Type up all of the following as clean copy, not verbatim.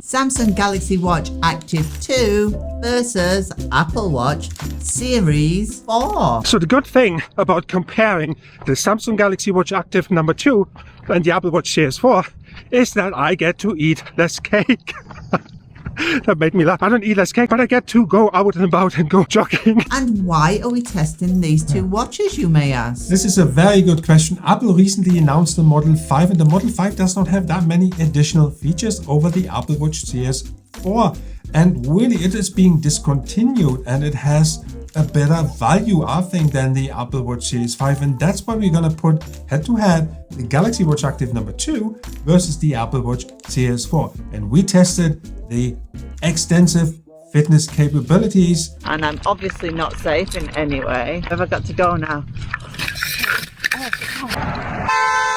Samsung Galaxy Watch Active 2 versus Apple Watch Series 4. So the good thing about comparing the Samsung Galaxy Watch Active number 2 and the Apple Watch Series 4 is that I get to eat less cake. That made me laugh. I don't eat less cake, but I get to go out and about and go jogging. And why are we testing these two watches, you may ask? This is a very good question. Apple recently announced the Model 5, and the Model 5 does not have that many additional features over the Apple Watch Series 4. And really, it is being discontinued, and it has a better value, I think, than the Apple Watch Series 5. And that's why we're going to put head-to-head the Galaxy Watch Active number 2 versus the Apple Watch Series 4. And we tested the extensive fitness capabilities. And I'm obviously not safe in any way. Have I got to go now?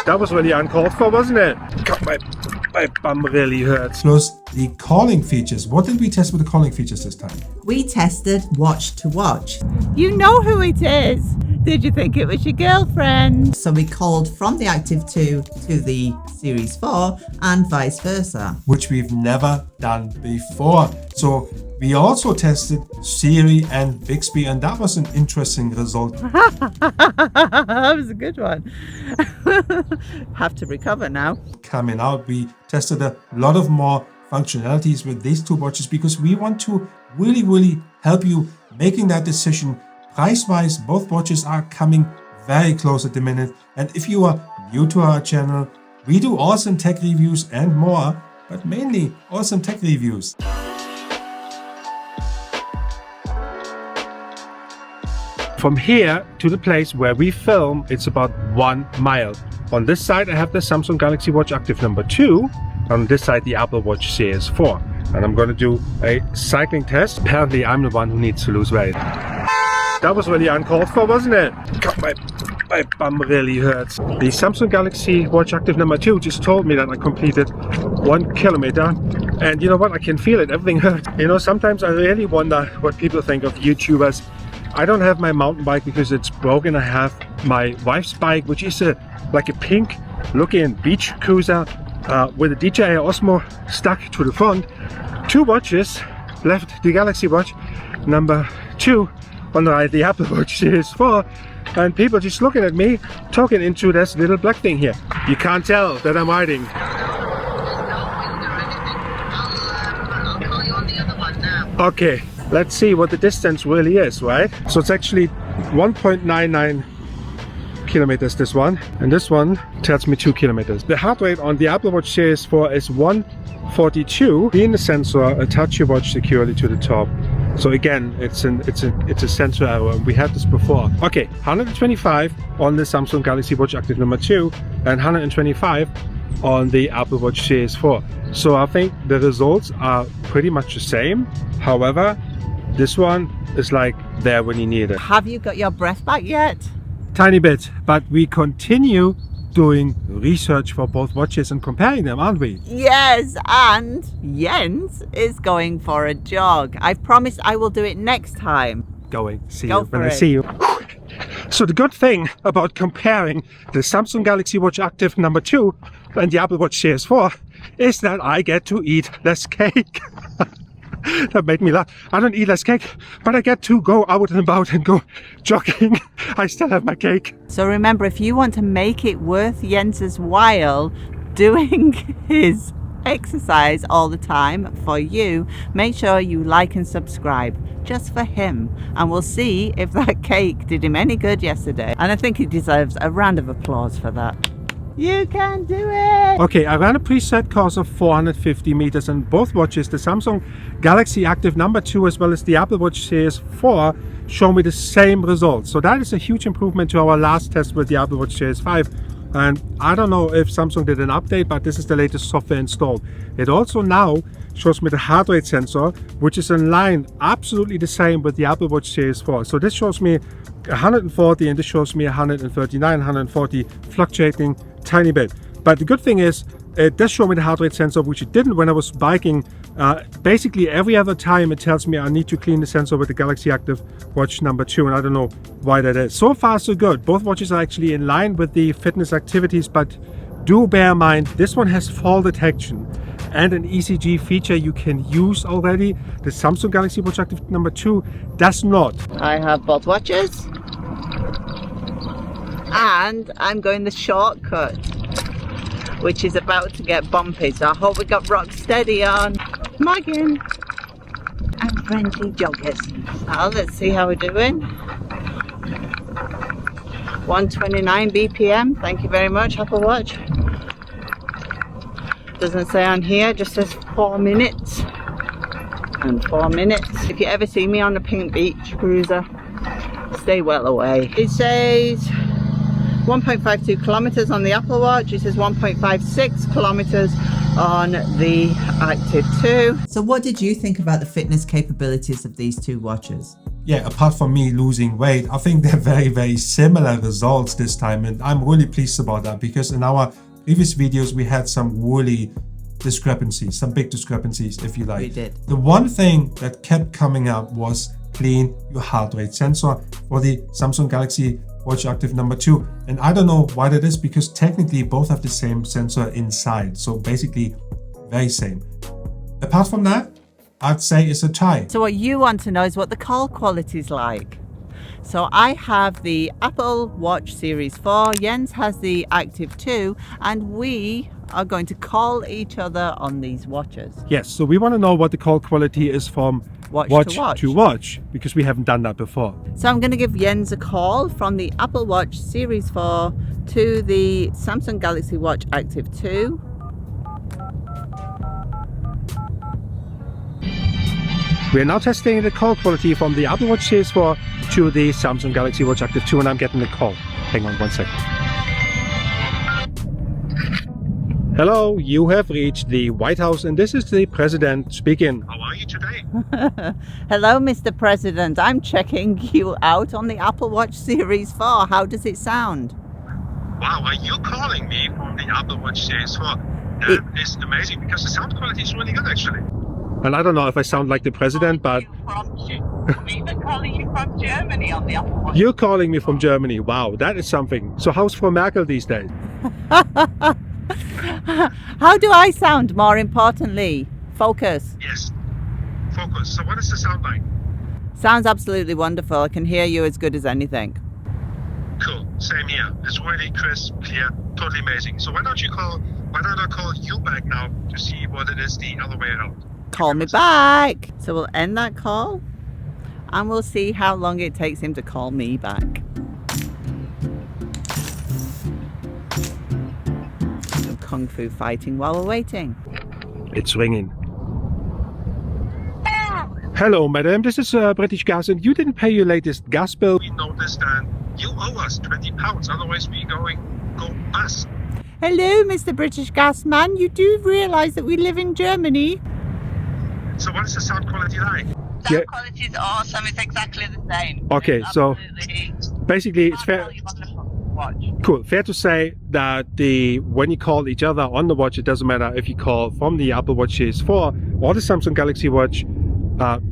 That was really uncalled for, wasn't it? God, my bum really hurts. Plus the calling features. What did we test with the calling features this time? We tested watch to watch. You know who it is. Did you think it was your girlfriend? So we called from the Active 2 to the Series 4 and vice versa. Which we've never done before. So we also tested Siri and Bixby, and that was an interesting result. That was a good one. Have to recover now. Coming out, we tested a lot of more functionalities with these two watches because we want to really help you making that decision. Price-wise, both watches are coming very close at the minute. And if you are new to our channel, we do awesome tech reviews and more, but mainly awesome tech reviews. From here to the place where we film, it's about 1 mile. On this side, I have the Samsung Galaxy Watch Active number 2. On this side, the Apple Watch Series 4. And I'm going to do a cycling test. Apparently, I'm the one who needs to lose weight. That was really uncalled for, wasn't it? God, my bum really hurts. The Samsung Galaxy Watch Active number 2 just told me that I completed 1 kilometer. And you know what? I can feel it. Everything hurts. You know, sometimes I really wonder what people think of YouTubers. I don't have my mountain bike because it's broken. I have my wife's bike, which is like a pink looking beach cruiser with a DJI Osmo stuck to the front. 2 watches left, the Galaxy Watch number 2 on the right, the Apple Watch Series 4, and people just looking at me talking into this little black thing here. You can't tell that I'm riding. Okay, let's see what the distance really is, right? So it's actually 1.99 kilometers, this one, and this one tells me 2 kilometers. The heart rate on the Apple Watch Series 4 is 142. Being the sensor, attach your watch securely to the top. So again, it's a sensor error. We had this before. Okay, 125 on the Samsung Galaxy Watch Active number 2 and 125 on the Apple Watch Series 4. So I think the results are pretty much the same. However, this one is like there when you need it. Have you got your breath back yet? Tiny bit, but we continue doing research for both watches and comparing them, aren't we? Yes, and Jens is going for a jog. I promised I will do it next time. See you when I see you. So the good thing about comparing the Samsung Galaxy Watch Active number 2 and the Apple Watch Series 4 is that I get to eat less cake. That made me laugh. I don't eat less cake, but I get to go out and about and go jogging. I still have my cake. So remember, if you want to make it worth Jens's while doing his exercise all the time for you, make sure you like and subscribe just for him, and we'll see if that cake did him any good yesterday. And I think he deserves a round of applause for that. You can do it! Okay, I ran a preset course of 450 meters, and both watches, the Samsung Galaxy Active number 2 as well as the Apple Watch Series 4, show me the same results. So that is a huge improvement to our last test with the Apple Watch Series 5. And I don't know if Samsung did an update, but this is the latest software installed. It also now shows me the heart rate sensor, which is in line absolutely the same with the Apple Watch Series 4. So this shows me 140 and this shows me 139, 140, fluctuating tiny bit. But the good thing is it does show me the heart rate sensor, which it didn't when I was biking. Basically every other time it tells me I need to clean the sensor with the Galaxy Active Watch number 2, and I don't know why that is. So far so good. Both watches are actually in line with the fitness activities, but do bear in mind this one has fall detection and an ECG feature you can use already. The Samsung Galaxy Watch Active number 2 does not. I have both watches. And I'm going the shortcut, which is about to get bumpy. So I hope we got rock steady on. Mugging and friendly joggers. Now let's see how we're doing. 129 BPM. Thank you very much, Apple Watch. Doesn't say on here, just says 4 minutes. And 4 minutes. If you ever see me on a pink beach cruiser, stay well away. It says 1.52 kilometers on the Apple Watch. It says 1.56 kilometers on the Active 2. So what did you think about the fitness capabilities of these two watches? Yeah, apart from me losing weight, I think they're very, very similar results this time. And I'm really pleased about that because in our previous videos, we had some really discrepancies, some big discrepancies, if you like. We did. The one thing that kept coming up was clean your heart rate sensor for the Samsung Galaxy Watch Active number 2. And I don't know why that is, because technically both have the same sensor inside. So basically very same. Apart from that, I'd say it's a tie. So what you want to know is what the call quality is like. So I have the Apple Watch Series 4, Jens has the Active 2, and we are going to call each other on these watches. Yes, so we want to know what the call quality is from Watch to watch, because we haven't done that before. So I'm going to give Jens a call from the Apple Watch Series 4 to the Samsung Galaxy Watch Active 2. We are now testing the call quality from the Apple Watch Series 4 to the Samsung Galaxy Watch Active 2, and I'm getting a call. Hang on 1 second. Hello, you have reached the White House and this is the President speaking. How are you today? Hello, Mr. President. I'm checking you out on the Apple Watch Series 4. How does it sound? Wow, are you calling me from the Apple Watch Series 4? That is amazing because the sound quality is really good actually. And I don't know if I sound like the president, but... I'm even calling you from Germany on the Apple Watch. You're calling me from Germany. Wow, that is something. So how's Frau Merkel these days? How do I sound, more importantly? Focus. Yes, focus. So what does the sound like? Sounds absolutely wonderful. I can hear you as good as anything. Cool, same here. It's really crisp, clear, totally amazing. So why don't I call you back now to see what it is the other way around? Call me back. So we'll end that call and we'll see how long it takes him to call me back. Some kung fu fighting while we're waiting. It's ringing. Hello, madam. This is British Gas, and you didn't pay your latest gas bill. We noticed that you owe us £20, otherwise we go bust. Hello, Mr. British Gas Man. You do realise that we live in Germany? So what is the sound quality like? Sound quality is awesome. It's exactly the same. Okay, It's so absolutely basically it's fair. Cool. Fair to say that when you call each other on the watch, it doesn't matter if you call from the Apple Watch Series 4 or the Samsung Galaxy Watch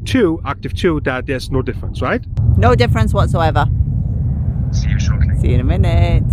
2, Active 2, that there's no difference, right? No difference whatsoever. See you shortly. See you in a minute.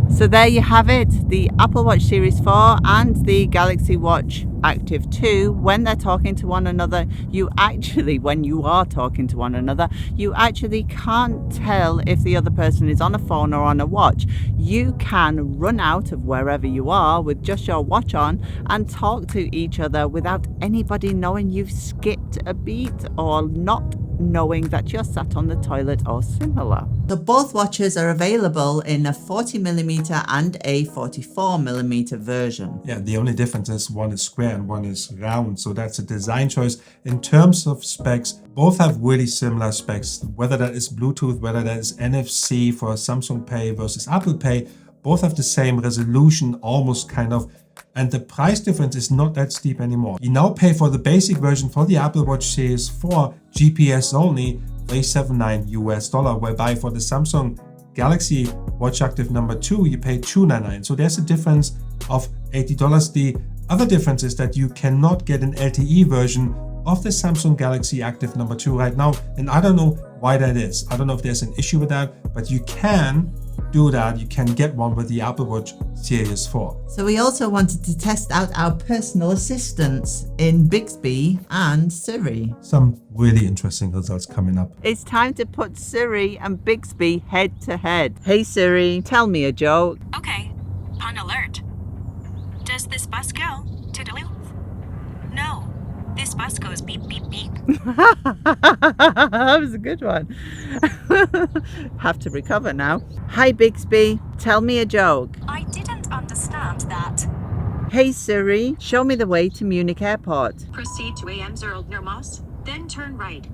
So there you have it, the Apple Watch Series 4 and the Galaxy Watch Active 2. When they're talking to one another, when you are talking to one another, you actually can't tell if the other person is on a phone or on a watch. You can run out of wherever you are with just your watch on and talk to each other without anybody knowing you've skipped a beat or not knowing that you're sat on the toilet or similar. So both watches are available in a 40mm and a 44mm version. Yeah, the only difference is one is square and one is round, so that's a design choice. In terms of specs, both have really similar specs, whether that is Bluetooth, whether that is NFC for Samsung Pay versus Apple Pay, both have the same resolution, almost kind of, and the price difference is not that steep anymore. You now pay for the basic version for the Apple Watch Series 4 GPS only $379 US, whereby for the Samsung Galaxy Watch Active number 2 you pay $299. So there's a difference of $80. The other difference is that you cannot get an LTE version of the Samsung Galaxy Active number 2 right now, and I don't know why that is. I don't know if there's an issue with that, but you can do that, you can get one with the Apple Watch Series 4. So we also wanted to test out our personal assistants in Bixby and Siri. Some really interesting results coming up. It's time to put Siri and Bixby head to head. Hey Siri, tell me a joke. Okay, on alert. Does this bus go to Duluth? No, this bus goes beep, beep, beep. That was a good one. Have to recover now. Hi Bixby, tell me a joke. I didn't understand that. Hey Siri, show me the way to Munich Airport. Proceed to AM Zerl then turn right.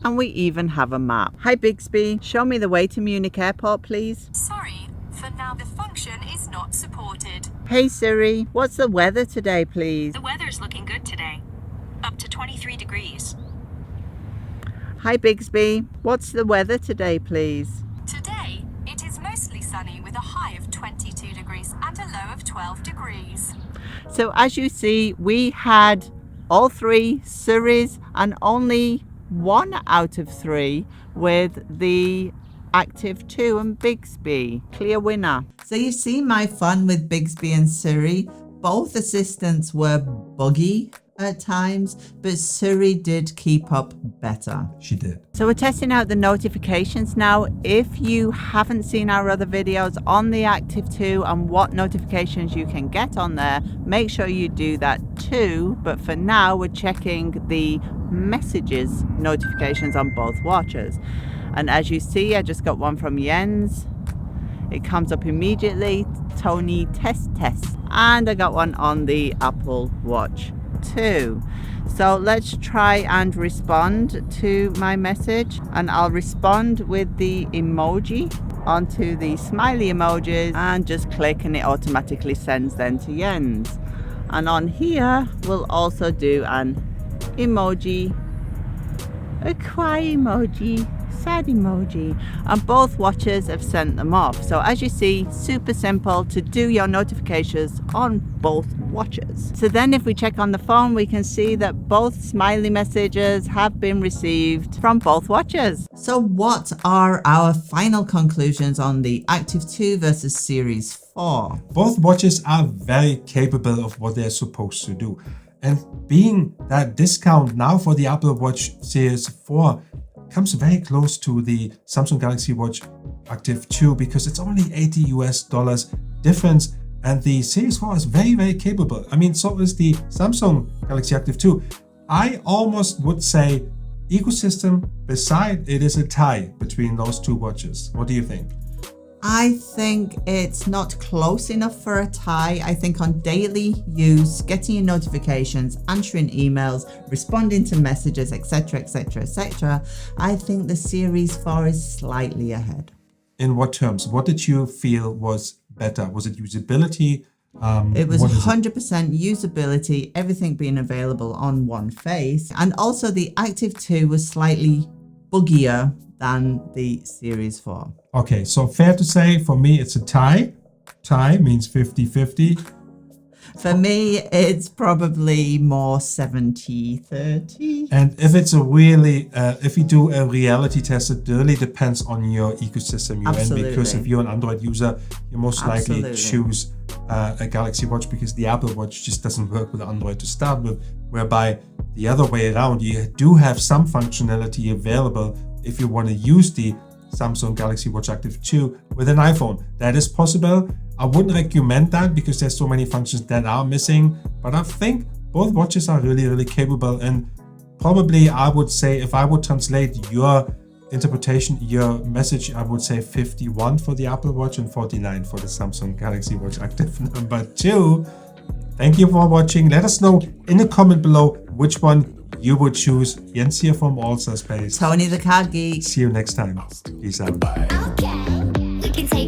And we even have a map. Hi Bixby, show me the way to Munich Airport, please. Sorry, for now the function is not supported. Hey Siri, what's the weather today, please? The weather's looking good today. Up to 23 degrees. Hi Bixby, what's the weather today, please? Today, it is mostly sunny with a high of 22 degrees and a low of 12 degrees. So as you see, we had all three Siris and only 1 out of 3 with the Active 2 and Bixby. Clear winner. So you've seen my fun with Bixby and Siri. Both assistants were buggy at times, but Siri did keep up better. She did. So we're testing out the notifications now. If you haven't seen our other videos on the Active 2 and what notifications you can get on there, make sure you do that too. But for now, we're checking the messages notifications on both watches. And as you see, I just got one from Jens. It comes up immediately. Tony test. And I got one on the Apple Watch 2. So let's try and respond to my message, and I'll respond with the emoji onto the smiley emojis and just click, and it automatically sends them to Jens. And on here we'll also do an emoji, a cry emoji, sad emoji, and both watches have sent them off. So as you see, super simple to do your notifications on both watches. So then if we check on the phone, we can see that both smiley messages have been received from both watches. So what are our final conclusions on the Active 2 versus Series 4? Both watches are very capable of what they're supposed to do. And being that discount now for the Apple Watch Series 4 comes very close to the Samsung Galaxy Watch Active 2 because it's only $80 difference, and the Series 4 is very, very capable. I mean, so is the Samsung Galaxy Active 2. I almost would say ecosystem beside it is a tie between those two watches. What do you think? I think it's not close enough for a tie. I think on daily use, getting your notifications, answering emails, responding to messages, etc., I think the Series 4 is slightly ahead. In what terms? What did you feel was better? Was it usability? It was 100% usability, everything being available on one face. And also the Active 2 was slightly buggier than the Series 4. Okay, so fair to say for me it's a tie. Tie means 50-50. For me, it's probably more 70-30. And if it's a really, if you do a reality test, it really depends on your ecosystem you're in. Because if you're an Android user, you most likely choose a Galaxy Watch because the Apple Watch just doesn't work with Android to start with. Whereby the other way around, you do have some functionality available if you want to use the Samsung Galaxy Watch Active 2 with an iPhone. That is possible. I wouldn't recommend that because there's so many functions that are missing, but I think both watches are really, really capable. And probably I would say, if I would translate your interpretation, your message, I would say 51 for the Apple Watch and 49 for the Samsung Galaxy Watch Active number 2. Thank you for watching. Let us know in the comment below which one you would choose. Jens here from All Star Space. Tony the Card Geek. See you next time. Peace out. Okay, we can take